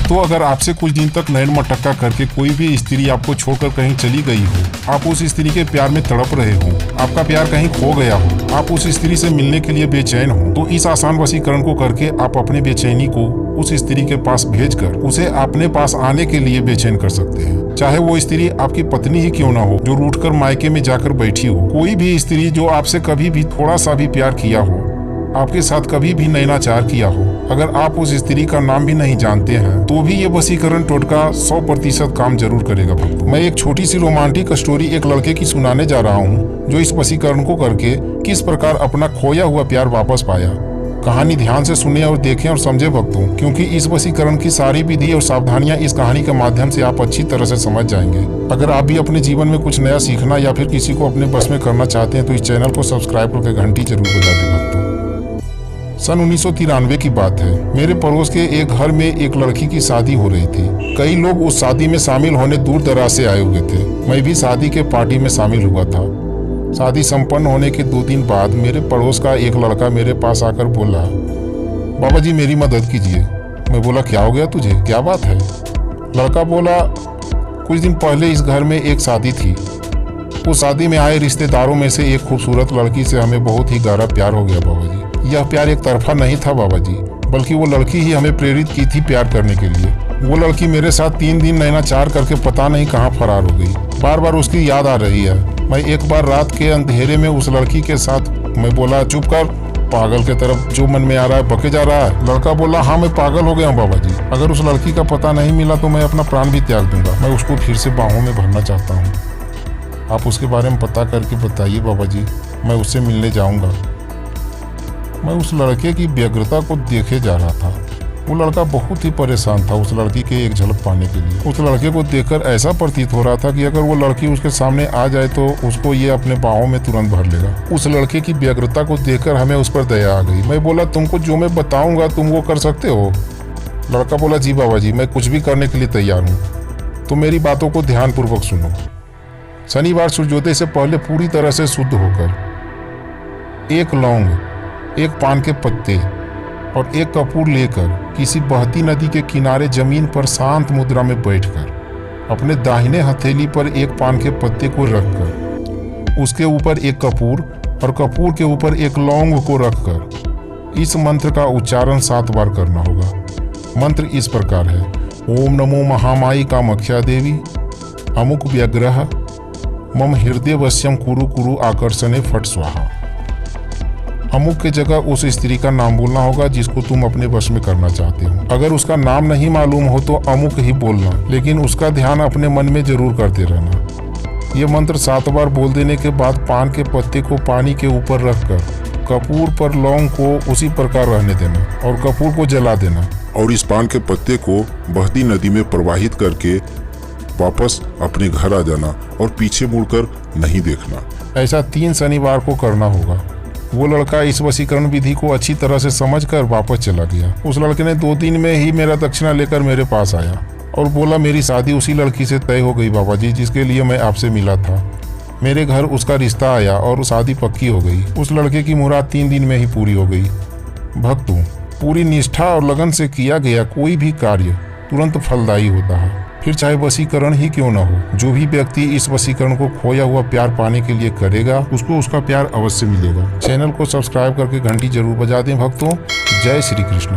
भक्तों, अगर आपसे कुछ दिन तक नैन मटक्का करके कोई भी स्त्री आपको छोड़कर कहीं चली गई हो, आप उस स्त्री के प्यार में तड़प रहे हो, आपका प्यार कहीं खो गया हो, आप उस स्त्री से मिलने के लिए बेचैन हो, तो इस आसान वशीकरण को करके आप अपनी बेचैनी को उस स्त्री के पास भेजकर उसे अपने पास आने के लिए बेचैन कर सकते हैं। चाहे वो स्त्री आपकी पत्नी ही क्यों ना हो, जो रूठकर मायके में जाकर बैठी हो, कोई भी स्त्री जो आपसे कभी भी थोड़ा सा भी प्यार किया हो, आपके साथ कभी भी नैनाचार किया हो, अगर आप उस स्त्री का नाम भी नहीं जानते हैं तो भी ये वशीकरण टोटका 100% काम जरूर करेगा भक्तों। मैं एक छोटी सी रोमांटिक स्टोरी एक लड़के की सुनाने जा रहा हूँ जो इस वशीकरण को करके किस प्रकार अपना खोया हुआ प्यार वापस पाया। कहानी ध्यान से सुने और देखें और समझे भक्तों, क्योंकि इस वशीकरण की सारी विधि और सावधानियां इस कहानी के माध्यम से आप अच्छी तरह से समझ जाएंगे। अगर आप भी अपने जीवन में कुछ नया सीखना या फिर किसी को अपने बस में करना चाहते हैं तो इस चैनल को सब्सक्राइब करके घंटी जरूर बजा दें भक्तों। सन 1993 की बात है। मेरे पड़ोस के एक घर में एक लड़की की शादी हो रही थी। कई लोग उस शादी में शामिल होने दूर दराज से आए हुए थे। मैं भी शादी के पार्टी में शामिल हुआ था। शादी संपन्न होने के 2 दिन बाद मेरे पड़ोस का एक लड़का मेरे पास आकर बोला, बाबा जी मेरी मदद कीजिए। मैं बोला, क्या हो गया तुझे, क्या बात है? लड़का बोला, कुछ दिन पहले इस घर में एक शादी थी। उस शादी में आए रिश्तेदारों में से एक खूबसूरत लड़की से हमें बहुत ही गहरा प्यार हो गया बाबा जी। यह प्यार एक तरफा नहीं था बाबा जी, बल्कि वो लड़की ही हमें प्रेरित की थी प्यार करने के लिए। वो लड़की मेरे साथ 3 दिन नैनाचार करके पता नहीं कहाँ फरार हो गई। बार बार उसकी याद आ रही है। मैं एक बार रात के अंधेरे में उस लड़की के साथ, मैं बोला, चुप कर, पागल के तरफ जो मन में आ रहा है बके जा रहा है। लड़का बोला, हाँ मैं पागल हो गया हूँ बाबा जी। अगर उस लड़की का पता नहीं मिला तो मैं अपना प्राण भी त्याग दूंगा। मैं उसको फिर से बाहों में भरना चाहता हूँ। आप उसके बारे में पता करके बताइए बाबा जी, मैं उससे मिलने जाऊंगा। मैं उस लड़के की व्यग्रता को देखे जा रहा था। वो लड़का बहुत ही परेशान था उस लड़की के एक झलक पाने के लिए। उस लड़के को देखकर ऐसा प्रतीत हो रहा था कि अगर वो लड़की उसके सामने आ जाए तो उसको ये अपने बाहों में तुरंत भर लेगा। उस लड़के की व्यग्रता को देखकर हमें उस पर दया आ गई। मैं बोला, तुमको जो मैं बताऊंगा तुम वो कर सकते हो? लड़का बोला, जी बाबा जी, मैं कुछ भी करने के लिए तैयार हूँ। तो मेरी बातों को ध्यानपूर्वक सुनो। शनिवार सूर्योदय से पहले पूरी तरह से शुद्ध होकर एक लौंग, एक पान के पत्ते और एक कपूर लेकर किसी बहती नदी के किनारे जमीन पर शांत मुद्रा में बैठकर अपने दाहिने हथेली पर एक पान के पत्ते को रखकर उसके ऊपर एक कपूर और कपूर के ऊपर एक लौंग को रखकर इस मंत्र का उच्चारण 7 बार करना होगा। मंत्र इस प्रकार है, ओम नमो महामाई कामाख्या देवी अमुक व्यग्रह मम हृदय वश्यम कुरु कुरु आकर्षणे फट स्वाहा। अमुक के जगह उस स्त्री का नाम बोलना होगा जिसको तुम अपने वश में करना चाहते हो। अगर उसका नाम नहीं मालूम हो तो अमुक ही बोलना, लेकिन उसका ध्यान अपने मन में जरूर करते रहना। ये मंत्र 7 बार बोल देने के बाद पान के पत्ते को पानी के ऊपर रखकर कपूर पर लौंग को उसी प्रकार रहने देना और कपूर को जला देना और इस पान के पत्ते को बहती नदी में प्रवाहित करके वापस अपने घर आ जाना और पीछे मुड़कर नहीं देखना। ऐसा 3 शनिवार को करना होगा। वो लड़का इस वशीकरण विधि को अच्छी तरह से समझकर वापस चला गया। उस लड़के ने 2 दिन में ही मेरा दक्षिणा लेकर मेरे पास आया और बोला, मेरी शादी उसी लड़की से तय हो गई बाबा जी जिसके लिए मैं आपसे मिला था। मेरे घर उसका रिश्ता आया और शादी पक्की हो गई। उस लड़के की मुराद 3 दिन में ही पूरी हो गई। भक्तों, पूरी निष्ठा और लगन से किया गया कोई भी कार्य तुरंत फलदायी होता है, फिर चाहे वशीकरण ही क्यों न हो। जो भी व्यक्ति इस वशीकरण को खोया हुआ प्यार पाने के लिए करेगा उसको उसका प्यार अवश्य मिलेगा। चैनल को सब्सक्राइब करके घंटी जरूर बजा दें भक्तों। जय श्री कृष्ण।